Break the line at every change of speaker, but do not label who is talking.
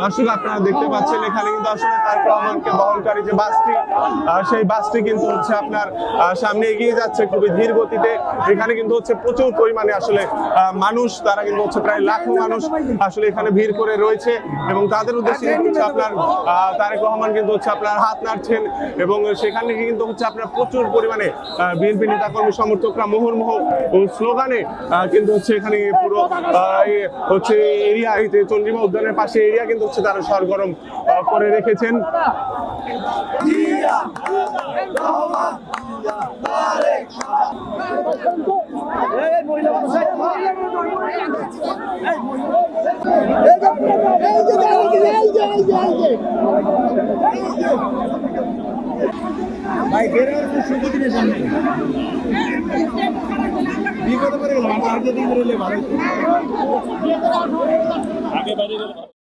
দর্শক আপনারা দেখতে পাচ্ছেন এখানে কিন্তু আসলে তারেক রহমানকে বহনকারী যে বাসটি সেই বাসটি কিন্তু হচ্ছে আপনার সামনে এগিয়ে যাচ্ছে খুবই ধীর গতিতে। এখানে কিন্তু হচ্ছে প্রচুর পরিমাণে আসলে মানুষ, তারা কিন্তু হচ্ছে প্রায় লাখো মানুষ আসলে এখানে ভিড় করে রয়েছে এবং তাদের উদ্দেশ্যে হচ্ছে আপনার তারেক রহমান কিন্তু হচ্ছে আপনার হাত নাড়ছেন এবং সেখানে কিন্তু হচ্ছে আপনার প্রচুর পরিমাণে বিএনপি নেতাকর্মী সমর্থকরা মুহুর্মুহু স্লোগানে কিন্তু হচ্ছে এখানে পুরো হচ্ছে এরিয়া, এই যে চন্দ্রিমা উদ্যানের পাশে এরিয়া কিন্তু হচ্ছে তারা সরগরম করে রেখেছেন।
ভাই বের হওয়ার সুযোগ নেই সামনে বিগত করে গেলাম আর দিন ধরে ভালো আগে বাইরে গেল।